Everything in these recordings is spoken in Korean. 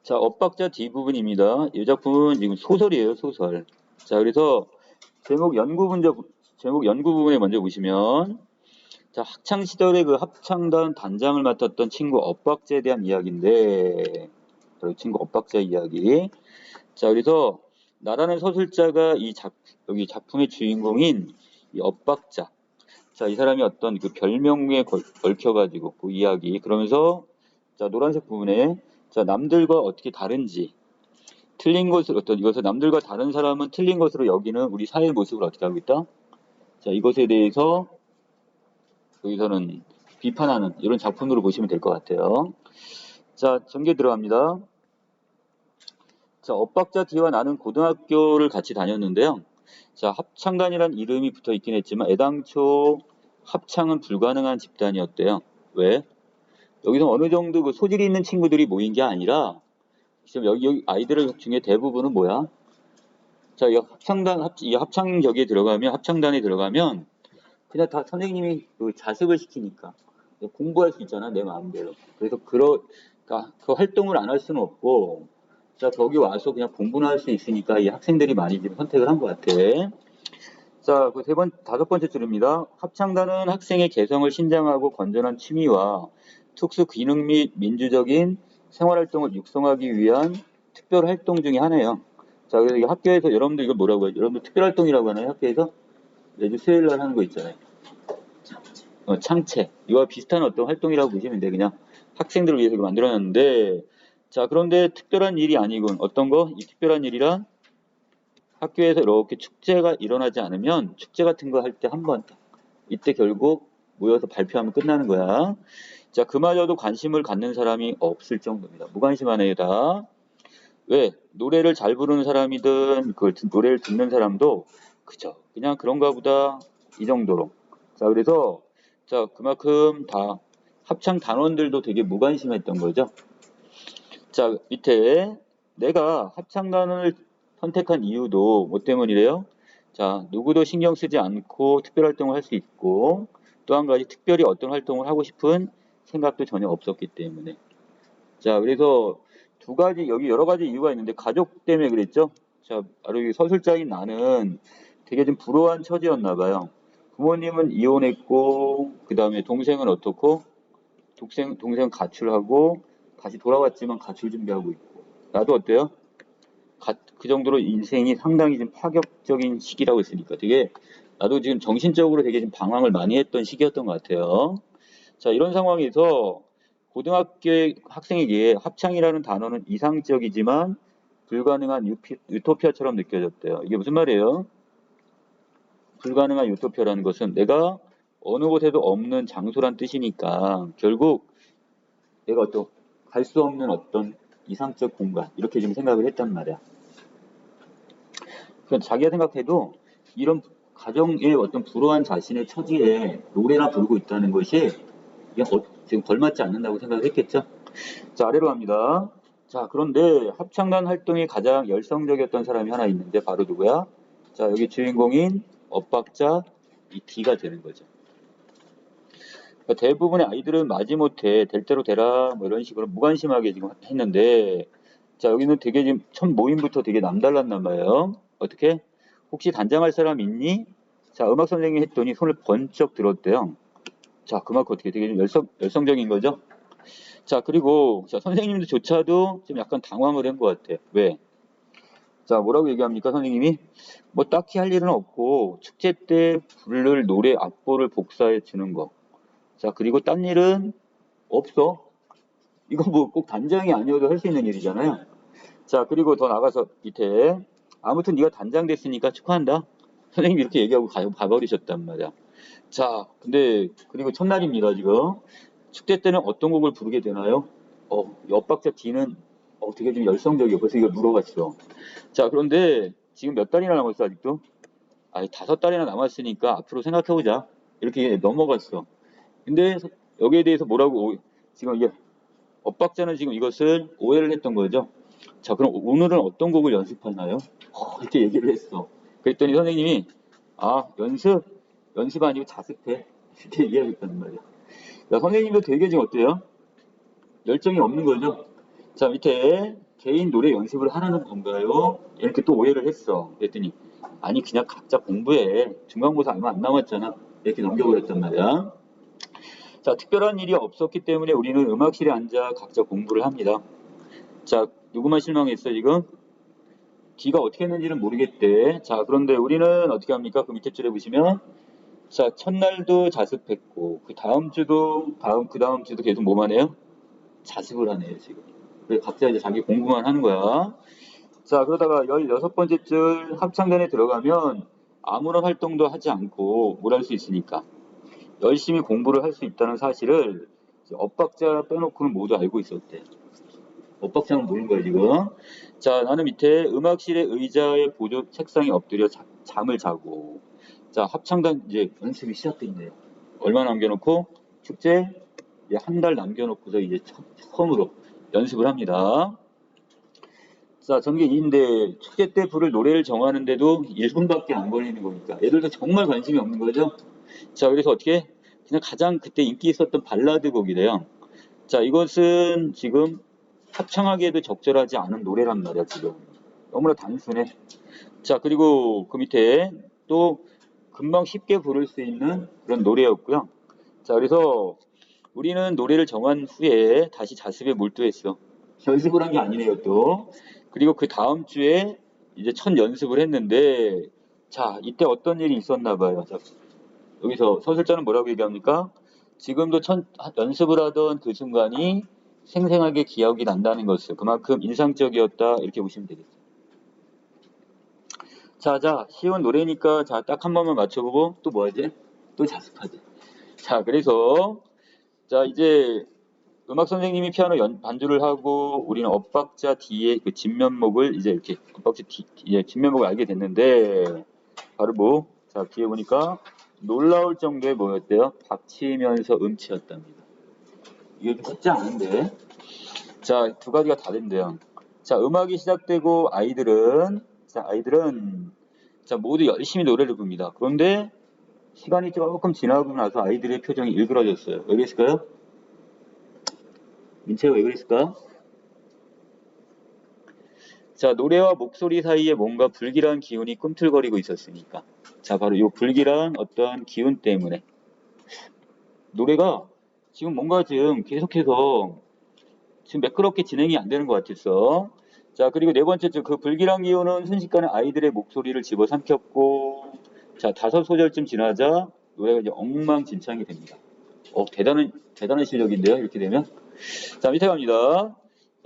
자, 엇박자 뒷부분입니다. 이 작품은 지금 소설이에요, 소설. 자, 그래서 제목 연구 부분에 먼저 보시면, 자, 학창 시절에 그 합창단 단장을 맡았던 친구 엇박자에 대한 이야기인데, 바로 친구 엇박자 이야기. 자, 그래서 나라는 서술자가 여기 작품의 주인공인 이 엇박자. 자, 이 사람이 어떤 그 별명에 얽혀가지고 그 이야기. 그러면서, 자, 노란색 부분에, 자, 남들과 어떻게 다른지, 틀린 것을, 이것을 남들과 다른 사람은 틀린 것으로 여기는 우리 사회의 모습을 어떻게 하고 있다? 자, 이것에 대해서 여기서는 비판하는 이런 작품으로 보시면 될 것 같아요. 자, 전개 들어갑니다. 자, 엇박자 D와 나는 고등학교를 같이 다녔는데요. 자, 합창단이란 이름이 붙어 있긴 했지만 애당초 합창은 불가능한 집단이었대요. 왜? 여기서 어느 정도 그 소질이 있는 친구들이 모인 게 아니라 지금 여기 아이들 중에 대부분은 뭐야? 자, 이 합창 합창단에 들어가면 그냥 다 선생님이 그 자습을 시키니까 공부할 수 있잖아, 내 마음대로. 그래서 그러니까 그 활동을 안 할 수는 없고, 자, 거기 와서 그냥 공부나 할 수 있으니까 이 학생들이 많이 지금 선택을 한 것 같아. 자, 그 다섯 번째 줄입니다. 합창단은 학생의 개성을 신장하고 건전한 취미와 특수 기능 및 민주적인 생활활동을 육성하기 위한 특별 활동 중에 하나예요. 자, 그래서 이 학교에서 여러분들 이걸 뭐라고 해요? 여러분들 특별활동이라고 하나요? 학교에서? 매주 수요일 날 하는 거 있잖아요. 창체. 이와 비슷한 어떤 활동이라고 보시면 돼. 그냥 학생들을 위해서 만들어놨는데, 자, 그런데 특별한 일이 아니군. 어떤 거? 이 특별한 일이란 학교에서 이렇게 축제가 일어나지 않으면 축제 같은 거 할 때 한 번, 이때 결국 모여서 발표하면 끝나는 거야. 자, 그마저도 관심을 갖는 사람이 없을 정도입니다. 무관심하네, 다. 왜? 노래를 잘 부르는 사람이든 그 노래를 듣는 사람도 그죠. 그냥 그런가 보다 이 정도로. 자, 그래서 자, 그만큼 다 합창 단원들도 되게 무관심했던 거죠. 자, 밑에 내가 합창단을 선택한 이유도 뭐 때문이래요? 자, 누구도 신경 쓰지 않고 특별 활동을 할 수 있고 또 한 가지 특별히 어떤 활동을 하고 싶은 생각도 전혀 없었기 때문에. 자, 그래서 두 가지, 여기 여러 가지 이유가 있는데 가족 때문에 그랬죠? 자, 바로 이 서술자인 나는 되게 좀 불우한 처지였나 봐요. 부모님은 이혼했고, 그 다음에 동생은 어떻고? 동생 가출하고, 다시 돌아왔지만 가출 준비하고 있고. 나도 어때요? 그 정도로 인생이 상당히 좀 파격적인 시기라고 했으니까 되게, 나도 지금 정신적으로 되게 좀 방황을 많이 했던 시기였던 것 같아요. 자, 이런 상황에서 고등학교 학생에게 합창이라는 단어는 이상적이지만 불가능한 유토피아처럼 느껴졌대요. 이게 무슨 말이에요? 불가능한 유토피아라는 것은 내가 어느 곳에도 없는 장소란 뜻이니까 결국 내가 갈 수 없는 어떤 이상적 공간 이렇게 좀 생각을 했단 말이야. 그러니까 자기가 생각해도 이런 가정의 어떤 불우한 자신의 처지에 노래나 부르고 있다는 것이 이게 지금 걸맞지 않는다고 생각을 했겠죠? 자, 아래로 갑니다. 자, 그런데 합창단 활동이 가장 열성적이었던 사람이 하나 있는데 바로 누구야? 자, 여기 주인공인 엇박자 이 D가 되는 거죠. 그러니까 대부분의 아이들은 마지못해 될 대로 되라 뭐 이런 식으로 무관심하게 지금 했는데 자, 여기는 되게 지금 첫 모임부터 되게 남달랐단 말이에요. 어떻게? 혹시 단장할 사람 있니? 자, 음악 선생님이 했더니 손을 번쩍 들었대요. 자, 그만큼 어떻게 되게 좀 열성적인 거죠? 자, 그리고 자, 선생님조차도 좀 약간 당황을 한 것 같아. 왜? 자, 뭐라고 얘기합니까, 선생님이? 뭐 딱히 할 일은 없고 축제 때 부를 노래 악보를 복사해 주는 거. 자, 그리고 딴 일은 없어. 이거 뭐 꼭 단장이 아니어도 할 수 있는 일이잖아요. 자, 그리고 더 나가서 밑에 아무튼 네가 단장 됐으니까 축하한다. 선생님이 이렇게 얘기하고 가버리셨단 말이야. 자, 근데 그리고 첫날입니다, 지금. 축제 때는 어떤 곡을 부르게 되나요? 엇박자 D는 되게 좀 열성적이에요. 벌써 이걸 물어봤어. 자, 그런데 지금 몇 달이나 남았어, 아직도? 아니, 5달이나 남았으니까 앞으로 생각해보자. 이렇게 넘어갔어. 근데 여기에 대해서 지금 이게 엇박자는 지금 이것을 오해를 했던 거죠. 자, 그럼 오늘은 어떤 곡을 연습하나요? 이렇게 얘기를 했어. 그랬더니 선생님이 연습 아니고 자습해. 이렇게 얘기하겠다는 말이야. 야, 선생님도 되게 지금 어때요? 열정이 없는 거죠? 자, 밑에 개인 노래 연습을 하라는 건가요? 이렇게 또 오해를 했어. 그랬더니 아니 그냥 각자 공부해. 중간고사 얼마 안 남았잖아. 이렇게 넘겨버렸단 말이야. 자, 특별한 일이 없었기 때문에 우리는 음악실에 앉아 각자 공부를 합니다. 자, 누구만 실망했어 지금? D가 어떻게 했는지는 모르겠대. 자, 그런데 우리는 어떻게 합니까? 그 밑에 줄에 보시면 자, 첫날도 자습했고 그 다음 주도 그 다음 주도 계속 뭐만 해요? 자습을 하네요, 지금. 그래서 각자 이제 자기 공부만 하는 거야. 자, 그러다가 16번째 줄 합창단에 들어가면 아무런 활동도 하지 않고 뭘 할 수 있으니까 열심히 공부를 할 수 있다는 사실을 엇박자 빼놓고는 모두 알고 있었대. 엇박자는 모르는 거야, 지금. 자, 나는 밑에 음악실의 의자에 보조 책상에 엎드려 잠을 자고. 자, 합창단 이제 연습이 시작됐네요. 얼마 남겨놓고 축제 한 달 남겨놓고서 이제 처음으로 연습을 합니다. 자, 전개 2인데 축제 때 부를 노래를 정하는데도 1분밖에 안 걸리는 거니까 애들도 정말 관심이 없는 거죠. 자, 그래서 어떻게 그냥 가장 그때 인기 있었던 발라드 곡이래요. 자, 이것은 지금 합창하기에도 적절하지 않은 노래란 말이야, 지금. 너무나 단순해. 자, 그리고 그 밑에 또 금방 쉽게 부를 수 있는 그런 노래였고요. 자, 그래서 우리는 노래를 정한 후에 다시 자습에 몰두했어. 연습을 한 게 아니네요, 또. 그리고 그 다음 주에 이제 첫 연습을 했는데, 자, 이때 어떤 일이 있었나 봐요. 자, 여기서 서술자는 뭐라고 얘기합니까? 지금도 연습을 하던 그 순간이 생생하게 기억이 난다는 것을 그만큼 인상적이었다 이렇게 보시면 되겠어요. 자, 쉬운 노래니까 자, 딱 한 번만 맞춰보고 또 뭐 하지? 또 자습하지. 자, 그래서 자, 이제 음악 선생님이 피아노 반주를 하고 우리는 엇박자 뒤에 그 진면목을 이제 이렇게 엇박자 진면목을 알게 됐는데 바로 뭐? 자, 뒤에 보니까 놀라울 정도의 뭐였대요? 박치면서 음치였답니다. 이게 좀 쉽지 않은데. 자, 두 가지가 다른데요. 자, 음악이 시작되고 아이들은 자, 모두 열심히 노래를 부릅니다. 그런데 시간이 조금 지나고 나서 아이들의 표정이 일그러졌어요. 왜 그랬을까요? 민채가 왜 그랬을까? 자, 노래와 목소리 사이에 뭔가 불길한 기운이 꿈틀거리고 있었으니까. 자, 바로 이 불길한 어떤 기운 때문에 노래가 지금 뭔가 지금 계속해서 지금 매끄럽게 진행이 안 되는 것 같았어. 자, 그리고 네 번째 그 불길한 기운은 순식간에 아이들의 목소리를 집어삼켰고, 자, 5소절쯤 지나자 노래가 이제 엉망진창이 됩니다. 대단한 실력인데요, 이렇게 되면. 자, 밑에 갑니다.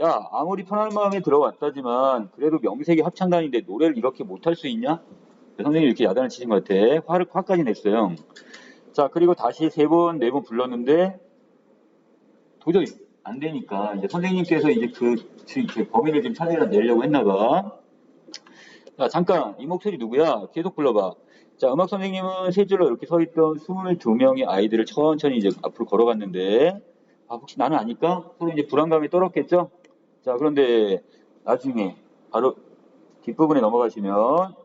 야, 아무리 편한 마음에 들어왔다지만, 그래도 명색이 합창단인데 노래를 이렇게 못할 수 있냐? 선생님이 이렇게 야단을 치신 것 같아. 화까지 냈어요. 자, 그리고 다시 3번, 4번 불렀는데, 도저히 안 되니까 이제 선생님께서 이제 그 범인을 좀 찾아내려고 했나 봐. 자, 잠깐 이 목소리 누구야? 계속 불러봐. 자, 음악 선생님은 세 줄로 이렇게 서 있던 22명의 아이들을 천천히 이제 앞으로 걸어갔는데, 아, 혹시 나는 아닐까? 서로 이제 불안감이 떨었겠죠? 자, 그런데 나중에 바로 뒷부분에 넘어가시면,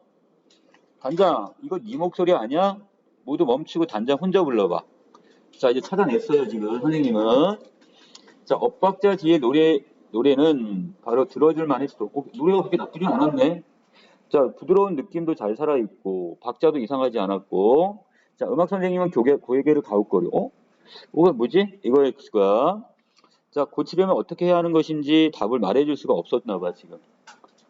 단장, 이거 네 목소리 아니야? 모두 멈추고 단장 혼자 불러봐. 자, 이제 찾아냈어요, 지금 선생님은. 자, 엇박자 뒤에 노래는 바로 들어줄 만했어. 노래가 그렇게 나쁘진 않았네. 자, 부드러운 느낌도 잘 살아있고, 박자도 이상하지 않았고, 자, 음악 선생님은 고개를 가웃거려. 이거 뭐지? 이거였을 거야. 자, 고치려면 어떻게 해야 하는 것인지 답을 말해줄 수가 없었나 봐, 지금.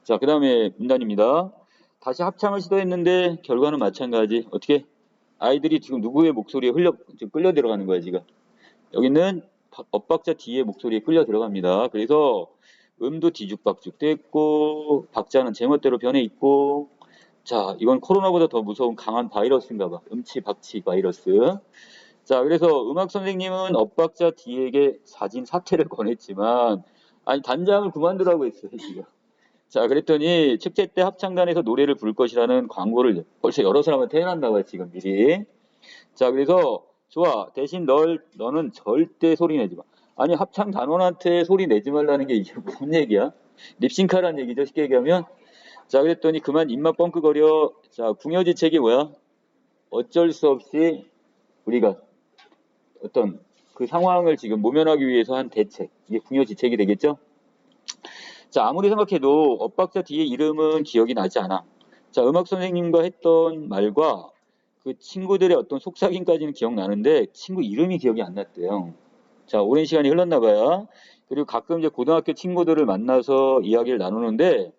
자, 그 다음에 문단입니다. 다시 합창을 시도했는데, 결과는 마찬가지. 어떻게? 아이들이 지금 누구의 목소리에 지금 끌려 들어가는 거야, 지금. 여기는 엇박자 뒤에 목소리에 끌려 들어갑니다. 그래서 음도 뒤죽박죽 됐고 박자는 제멋대로 변해 있고 자 이건 코로나보다 더 무서운 강한 바이러스인가 봐. 음치박치 바이러스. 자 그래서 음악 선생님은 엇박자 뒤에게 사진 사퇴를 권했지만 아니 단장을 그만두라고 했어요 지금. 자 그랬더니 축제 때 합창단에서 노래를 부를 것이라는 광고를 벌써 여러 사람한테 해놨나 봐요 지금 미리. 자 그래서 좋아. 대신 너는 절대 소리 내지 마. 아니, 합창 단원한테 소리 내지 말라는 게 이게 무슨 얘기야? 립싱카라는 얘기죠, 쉽게 얘기하면. 자, 그랬더니 그만 입만 뻥끗거려. 자, 궁여지책이 뭐야? 어쩔 수 없이 우리가 어떤 그 상황을 지금 모면하기 위해서 한 대책. 이게 궁여지책이 되겠죠? 자, 아무리 생각해도 엇박자 뒤에 이름은 기억이 나지 않아. 자, 음악 선생님과 했던 말과 그 친구들의 어떤 속삭임까지는 기억나는데 친구 이름이 기억이 안 났대요. 자, 오랜 시간이 흘렀나 봐요. 그리고 가끔 이제 고등학교 친구들을 만나서 이야기를 나누는데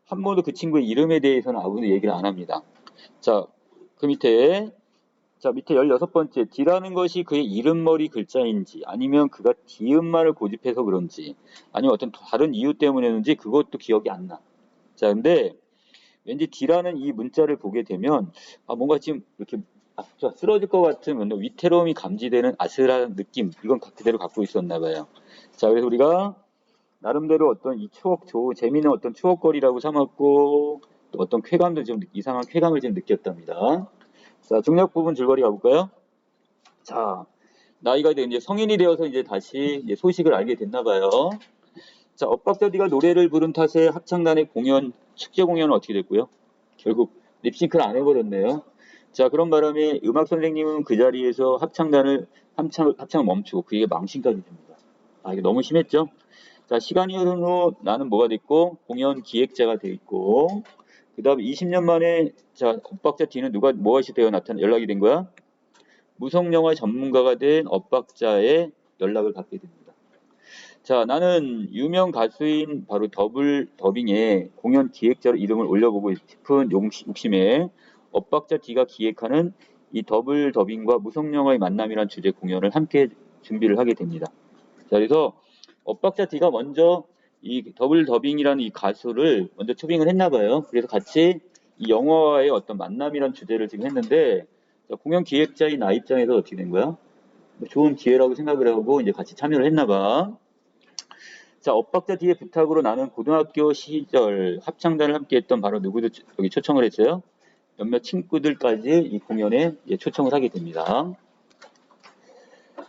한 번도 그 친구의 이름에 대해서는 아무도 얘기를 안 합니다. 자, 그 밑에 자, 밑에 16번째. D라는 것이 그의 이름머리 글자인지 아니면 그가 디음말을 고집해서 그런지 아니면 어떤 다른 이유 때문이었는지 그것도 기억이 안 나. 자, 근데 왠지 D라는 이 문자를 보게 되면 뭔가 지금 이렇게 쓰러질 것 같은 위태로움이 감지되는 아슬한 느낌 이건 그대로 갖고 있었나 봐요. 자, 그래서 우리가 나름대로 어떤 이 재미있는 어떤 추억거리라고 삼았고 또 어떤 쾌감도 좀 이상한 쾌감을 좀 느꼈답니다. 자, 중력 부분 줄거리 가볼까요? 자, 나이가 이제 성인이 되어서 이제 다시 이제 소식을 알게 됐나 봐요. 자, 엇박자디가 노래를 부른 탓에 합창단의 축제 공연은 어떻게 됐고요? 결국 립싱크를 안 해버렸네요. 자, 그런 바람에 음악 선생님은 그 자리에서 합창을 멈추고 그에게 망신까지 줍니다. 이게 너무 심했죠? 자, 시간이 흐른 후 나는 뭐가 됐고, 공연 기획자가 돼 있고, 그 다음에 20년 만에, 자, 엇박자 D는 무엇이 되어 연락이 된 거야? 무성영화 전문가가 된 엇박자의 연락을 받게 됩니다. 자, 나는 유명 가수인 바로 더블 더빙에 공연 기획자로 이름을 올려보고 싶은 욕심에 엇박자 D가 기획하는 이 더블 더빙과 무성영화의 만남이란 주제 공연을 함께 준비를 하게 됩니다. 자, 그래서 엇박자 D가 먼저 이 더블 더빙이라는 이 가수를 먼저 초빙을 했나 봐요. 그래서 같이 이 영화와의 어떤 만남이란 주제를 지금 했는데 자, 공연 기획자인 나 입장에서 어떻게 된 거야? 좋은 기회라고 생각을 하고 이제 같이 참여를 했나 봐. 자, 엇박자 D의 부탁으로 나는 고등학교 시절 합창단을 함께 했던 바로 누구도 여기 초청을 했어요. 몇몇 친구들까지 이 공연에 초청을 하게 됩니다.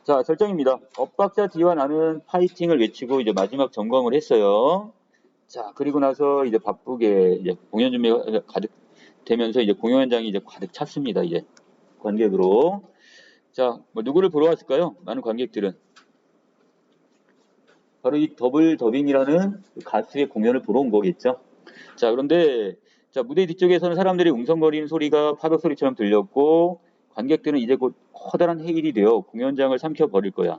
자, 절정입니다. 엇박자 D와 나는 파이팅을 외치고 이제 마지막 점검을 했어요. 자, 그리고 나서 이제 바쁘게 이제 공연 준비가 가득 되면서 이제 공연 현장이 이제 가득 찼습니다. 이제 관객으로. 자, 누구를 보러 왔을까요? 많은 관객들은. 바로 이 더블 더빙이라는 가수의 공연을 보러 온 거겠죠. 자, 그런데 자, 무대 뒤쪽에서는 사람들이 웅성거리는 소리가 파도 소리처럼 들렸고 관객들은 이제 곧 커다란 해일이 되어 공연장을 삼켜버릴 거야.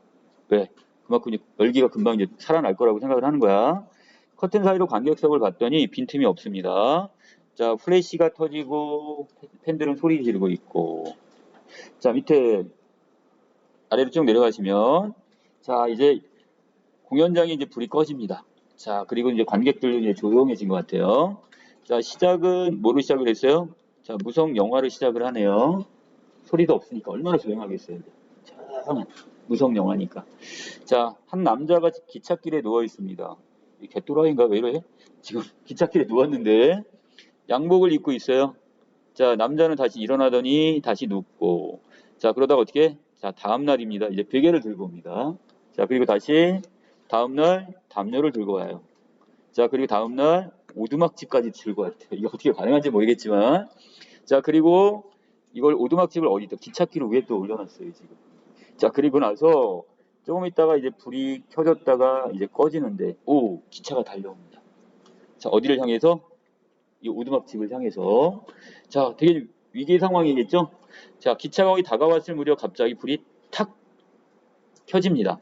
왜? 그만큼 열기가 금방 이제 살아날 거라고 생각을 하는 거야. 커튼 사이로 관객석을 봤더니 빈틈이 없습니다. 자, 플래시가 터지고 팬들은 소리 지르고 있고 자, 밑에 아래로 쭉 내려가시면 자, 이제 공연장에 이제 불이 꺼집니다. 자, 그리고 이제 관객들도 이제 조용해진 것 같아요. 자, 시작은 뭐로 시작을 했어요? 자, 무성 영화를 시작을 하네요. 소리도 없으니까 얼마나 조용하겠어요. 조용한 무성 영화니까. 자, 한 남자가 기찻길에 누워 있습니다. 이 개또라이인가 왜 이래? 지금 기찻길에 누웠는데 양복을 입고 있어요. 자, 남자는 다시 일어나더니 다시 눕고 자, 그러다가 어떻게? 자, 다음 날입니다. 이제 베개를 들고 옵니다. 자, 그리고 다시 다음날 담요를 들고 와요. 자, 그리고 다음날 오두막집까지 들고 왔대요. 이게 어떻게 가능한지 모르겠지만 자, 그리고 이걸 오두막집을 어디다 기찻길 위에 또 올려놨어요, 지금. 자, 그리고 나서 조금 있다가 이제 불이 켜졌다가 이제 꺼지는데 기차가 달려옵니다. 자, 어디를 향해서? 이 오두막집을 향해서. 자, 되게 위기 상황이겠죠? 자, 기차가 거의 다가왔을 무렵 갑자기 불이 탁 켜집니다.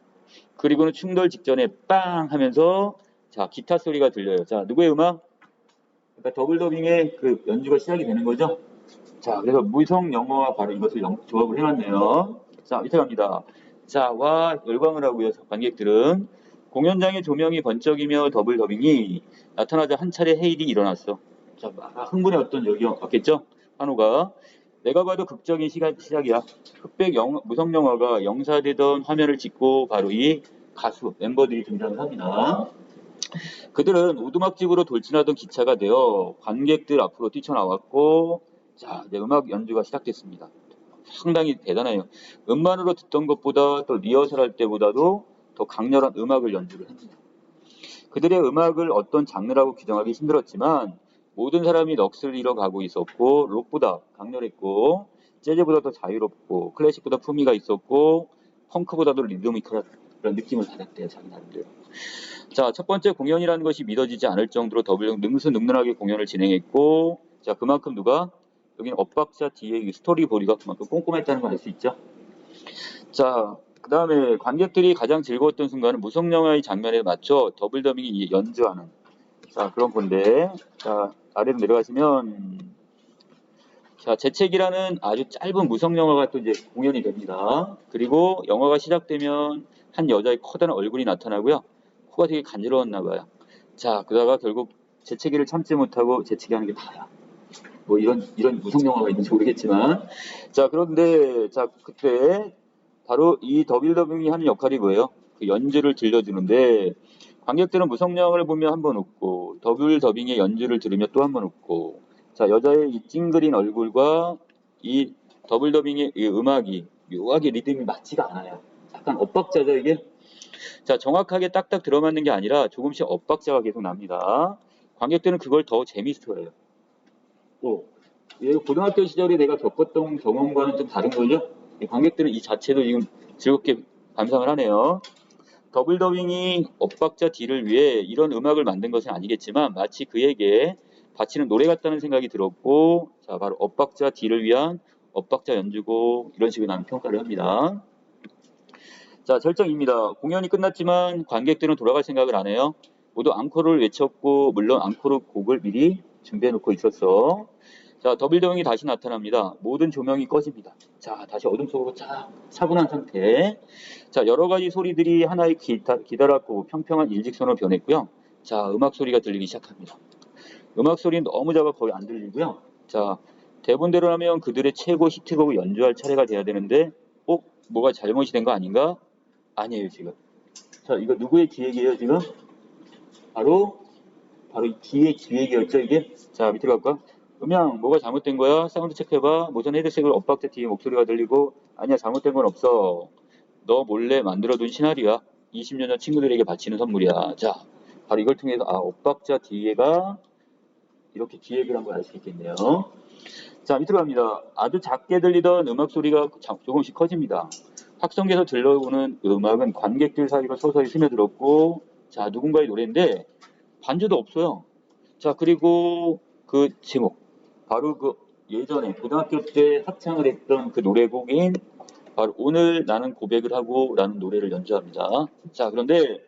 그리고는 충돌 직전에 빵 하면서 자, 기타 소리가 들려요. 자, 누구의 음악? 그러니까 더블 더빙의 그 연주가 시작이 되는 거죠. 자, 그래서 무성 영어와 바로 이것을 조합을 해놨네요. 자, 밑에 갑니다. 자, 와, 열광을 하고요. 관객들은 공연장의 조명이 번쩍이며 더블 더빙이 나타나자 한 차례 헤일이 일어났어. 자, 흥분의 어떤 여기 왔겠죠? 한호가 내가 봐도 극적인 시작이야. 흑백 무성 영화가 영사되던 화면을 찍고 바로 이 가수 멤버들이 등장을 합니다. 그들은 오두막집으로 돌진하던 기차가 되어 관객들 앞으로 뛰쳐나왔고 자, 이제 음악 연주가 시작됐습니다. 상당히 대단해요. 음반으로 듣던 것보다 또 리허설할 때보다도 더 강렬한 음악을 연주를 합니다. 그들의 음악을 어떤 장르라고 규정하기 힘들었지만 모든 사람이 넋을 잃어가고 있었고 록보다 강렬했고 재즈보다 더 자유롭고 클래식보다 품위가 있었고 펑크보다도 리드미컬한 그런 느낌을 받았대요, 자기 나름대로. 자, 첫 번째 공연이라는 것이 믿어지지 않을 정도로 더블 능수능란하게 공연을 진행했고, 자, 그만큼 누가? 여기는 엇박자 뒤에 이 스토리보디가 그만큼 꼼꼼했다는 걸 알 수 있죠. 자, 그 다음에 관객들이 가장 즐거웠던 순간은 무성영화의 장면에 맞춰 더블 더빙이 연주하는, 자, 그런 건데, 자, 아래로 내려가시면, 자, 재채기라는 아주 짧은 무성 영화가 또 이제 공연이 됩니다. 그리고 영화가 시작되면 한 여자의 커다란 얼굴이 나타나고요. 코가 되게 간지러웠나 봐요. 자, 그러다가 결국 재채기를 참지 못하고 재채기하는 게 다야. 뭐 이런 무성 영화가 있는지 모르겠지만, 자, 그런데 자, 그때 바로 이 더블 더빙이 하는 역할이 뭐예요? 그 연주를 들려주는데, 관객들은 무성 영화를 보면 한 번 웃고 더블 더빙의 연주를 들으며 또 한 번 웃고, 자, 여자의 이 찡그린 얼굴과 이 더블 더빙의 이 음악이 묘하게 리듬이 맞지가 않아요. 약간 엇박자죠 이게. 자, 정확하게 딱딱 들어맞는 게 아니라 조금씩 엇박자가 계속 납니다. 관객들은 그걸 더 재밌어해요. 또 고등학교 시절에 내가 겪었던 경험과는 좀 다른 거죠. 관객들은 이 자체도 지금 즐겁게 감상을 하네요. 더블 더빙이 엇박자 D를 위해 이런 음악을 만든 것은 아니겠지만 마치 그에게 바치는 노래 같다는 생각이 들었고, 자, 바로 엇박자 D를 위한 엇박자 연주곡, 이런 식으로 나는 평가를 합니다. 자, 절정입니다. 공연이 끝났지만 관객들은 돌아갈 생각을 안 해요. 모두 앙코르를 외쳤고, 물론 앙코르 곡을 미리 준비해 놓고 있었어. 자, 더블 더빙이 다시 나타납니다. 모든 조명이 꺼집니다. 자, 다시 어둠 속으로 쫙 차분한 상태. 자, 여러 가지 소리들이 하나의 기다랗고 평평한 일직선으로 변했고요. 자, 음악 소리가 들리기 시작합니다. 음악 소리는 너무 작아 거의 안 들리고요. 자, 대본대로라면 그들의 최고 히트곡을 연주할 차례가 돼야 되는데, 뭐가 잘못이 된 거 아닌가? 아니에요, 지금. 자, 이거 누구의 기획이에요, 지금? 바로 이 기획이었죠, 이게? 자, 밑으로 갈까? 음향, 뭐가 잘못된 거야? 사운드 체크해봐. 모션 헤드셋을 엇박자 뒤에 목소리가 들리고, 아니야, 잘못된 건 없어. 너 몰래 만들어둔 시나리오야. 20년 전 친구들에게 바치는 선물이야. 자, 바로 이걸 통해서, 엇박자 뒤에가 이렇게 기획을 한 걸 알 수 있겠네요. 자, 밑으로 갑니다. 아주 작게 들리던 음악 소리가 조금씩 커집니다. 확성기에서 들려오는 음악은 관객들 사이로 서서히 스며들었고, 자, 누군가의 노래인데 반주도 없어요. 자, 그리고 그 제목, 바로 그 예전에 고등학교 때 합창을 했던 그 노래곡인 바로 오늘 나는 고백을 하고 라는 노래를 연주합니다. 자, 그런데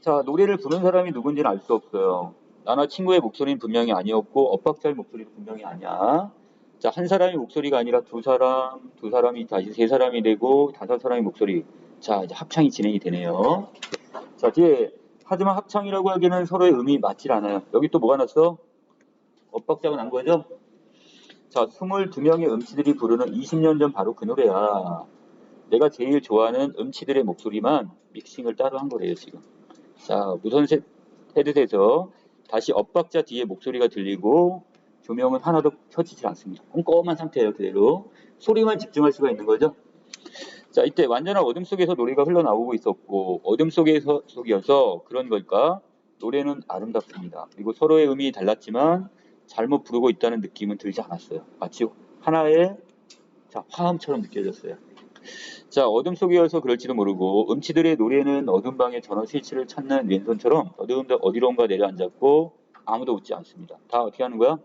자, 노래를 부른 사람이 누군지는 알 수 없어요. 나나 친구의 목소리는 분명히 아니었고 엇박자의 목소리도 분명히 아니야. 자, 한 사람의 목소리가 아니라 두 사람이 다시 세 사람이 되고 다섯 사람의 목소리. 자, 이제 합창이 진행이 되네요. 자, 뒤에 하지만 합창이라고 하기에는 서로의 음이 맞질 않아요. 여기 또 뭐가 났어? 엇박자가 난 거죠? 자, 22명의 음치들이 부르는 20년 전 바로 그 노래야. 내가 제일 좋아하는 음치들의 목소리만 믹싱을 따로 한 거래요, 지금. 자, 무선 헤드셋에서 다시 엇박자 뒤에 목소리가 들리고 조명은 하나도 켜지지 않습니다. 꼼꼼한 상태예요, 그대로. 소리만 집중할 수가 있는 거죠. 자, 이때 완전한 어둠 속에서 노래가 흘러나오고 있었고 어둠 속이어서 그런 걸까? 노래는 아름답습니다. 그리고 서로의 음이 달랐지만 잘못 부르고 있다는 느낌은 들지 않았어요. 마치 하나의 화음처럼 느껴졌어요. 자, 어둠 속이어서 그럴지도 모르고 음치들의 노래는 어둠 방의 전원 스위치를 찾는 왼손처럼 어디론가 내려앉았고 아무도 웃지 않습니다. 다 어떻게 하는 거야?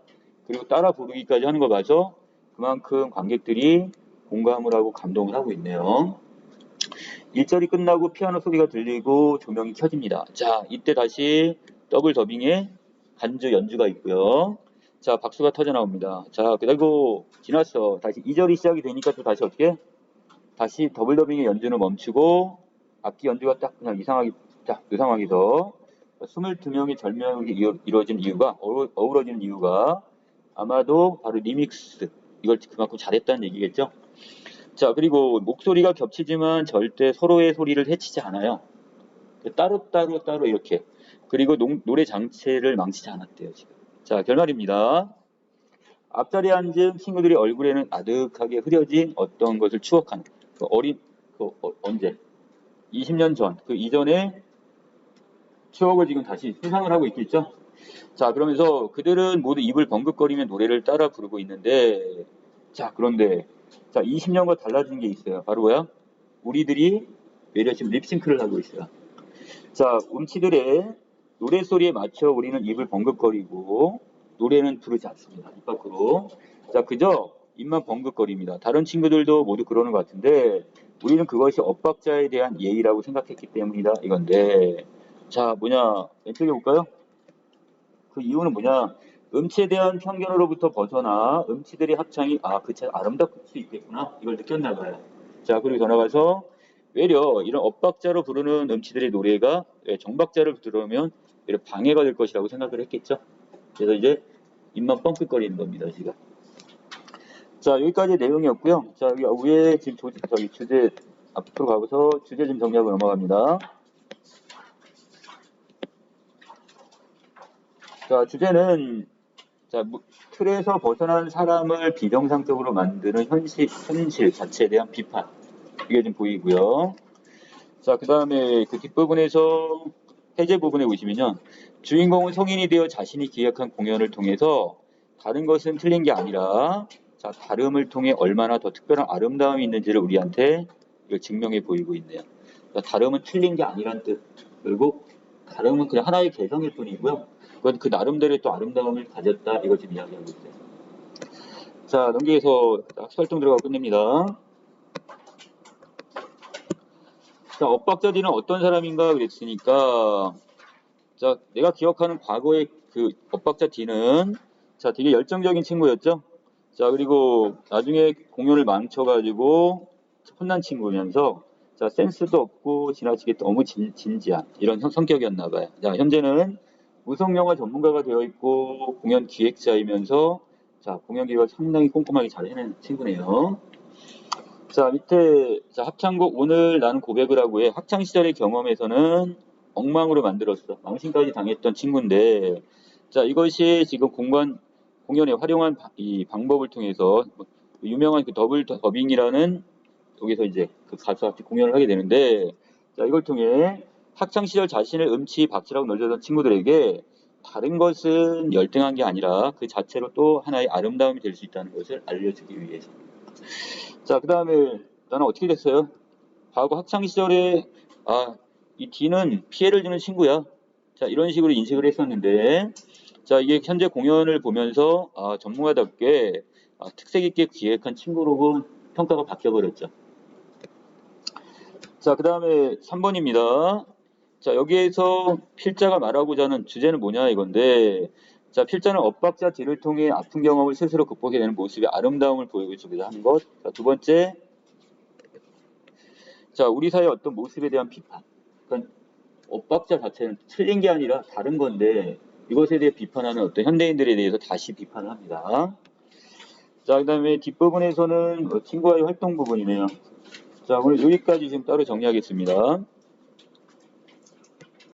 그리고 따라 부르기까지 하는 거 봐서 그만큼 관객들이 공감을 하고 감동을 하고 있네요. 1절이 끝나고 피아노 소리가 들리고 조명이 켜집니다. 자, 이때 다시 더블 더빙의 간주 연주가 있고요. 자, 박수가 터져 나옵니다. 자, 그리고 지났어. 다시 2절이 시작이 되니까 또 다시 어떻게? 다시 더블 더빙의 연주는 멈추고 악기 연주가 딱 그냥 이상하게 이 상황에서 22명의 절명이 이루어진 이유가 어우러지는 이유가 아마도 바로 리믹스, 이걸 그만큼 잘했다는 얘기겠죠. 자, 그리고 목소리가 겹치지만 절대 서로의 소리를 해치지 않아요. 따로 이렇게. 그리고 노래 장치를 망치지 않았대요, 지금. 자, 결말입니다. 앞자리에 앉은 친구들의 얼굴에는 아득하게 흐려진 어떤 것을 추억하는 언제? 20년 전, 그 이전의 추억을 지금 다시 회상을 하고 있겠죠? 자, 그러면서 그들은 모두 입을 벙긋거리며 노래를 따라 부르고 있는데, 자, 그런데, 자, 20년과 달라진 게 있어요. 바로 뭐야? 우리들이 외려 지금 립싱크를 하고 있어요. 자, 음치들의 노래소리에 맞춰 우리는 입을 벙긋거리고 노래는 부르지 않습니다. 입 밖으로. 자, 그저 입만 벙긋거립니다. 다른 친구들도 모두 그러는 것 같은데 우리는 그것이 엇박자에 대한 예의라고 생각했기 때문이다. 이건데 자, 뭐냐 왼쪽에 볼까요? 그 이유는 뭐냐? 음치에 대한 편견으로부터 벗어나 음치들의 합창이 그 책 아름답을 수 있겠구나 이걸 느꼈나 봐요. 자, 그리고 더 나가서 외려 이런 엇박자로 부르는 음치들의 노래가 정박자를 들으면 방해가 될 것이라고 생각을 했겠죠. 그래서 이제 입만 뻥끗거리는 겁니다, 지금. 자, 여기까지 내용이었고요. 자, 여기 위에 지금 저기 주제 앞으로 가고서 주제 좀 정리하고 넘어갑니다. 자, 주제는 자, 틀에서 벗어난 사람을 비정상적으로 만드는 현실 자체에 대한 비판. 이게 좀 보이고요. 자, 그 다음에 그 뒷부분에서 해제 부분에 보시면요. 주인공은 성인이 되어 자신이 기획한 공연을 통해서 다른 것은 틀린 게 아니라 자, 다름을 통해 얼마나 더 특별한 아름다움이 있는지를 우리한테 이걸 증명해 보이고 있네요. 자, 다름은 틀린 게 아니란 뜻. 결국 다름은 그냥 하나의 개성일 뿐이고요. 그건 그 나름대로의 또 아름다움을 가졌다. 이걸 지금 이야기하고 있어요. 자, 넘기해서 학습활동 들어가고 끝냅니다. 자, 엇박자 D는 어떤 사람인가 그랬으니까 자, 내가 기억하는 과거의 그 엇박자 D는 자, 되게 열정적인 친구였죠. 자, 그리고 나중에 공연을 망쳐가지고 혼난 친구면서 자, 센스도 없고 지나치게 너무 진지한 이런 성격이었나 봐요. 자, 현재는 무성영화 전문가가 되어 있고 공연 기획자이면서 자, 공연 기획을 상당히 꼼꼼하게 잘 해낸 친구네요. 자, 밑에 자, 합창곡 오늘 나는 고백을 하고 해 학창 시절의 경험에서는 엉망으로 만들었어. 망신까지 당했던 친구인데 자, 이것이 지금 공연에 활용한 이 방법을 통해서 유명한 그 더블 더빙이라는 여기서 이제 그 가수와 같이 공연을 하게 되는데 자, 이걸 통해 학창 시절 자신을 음치 박치라고 놀리던 친구들에게 다른 것은 열등한 게 아니라 그 자체로 또 하나의 아름다움이 될 수 있다는 것을 알려주기 위해서. 자, 그 다음에 나는 어떻게 됐어요? 과거 학창 시절에 이 D는 피해를 주는 친구야. 자, 이런 식으로 인식을 했었는데 자, 이게 현재 공연을 보면서 전문가답게 특색 있게 기획한 친구로 평가가 바뀌어버렸죠. 자, 그 다음에 3번입니다. 자, 여기에서 필자가 말하고자 하는 주제는 뭐냐 이건데 자, 필자는 엇박자 D를 통해 아픈 경험을 스스로 극복해 내는 모습의 아름다움을 보여주고자 하는 것. 자, 두 번째 자, 우리 사회의 어떤 모습에 대한 비판. 그러니까 엇박자 자체는 틀린 게 아니라 다른 건데 이것에 대해 비판하는 어떤 현대인들에 대해서 다시 비판을 합니다. 자, 그 다음에 뒷부분에서는 친구와의 활동 부분이네요. 자, 오늘 여기까지 지금 따로 정리하겠습니다.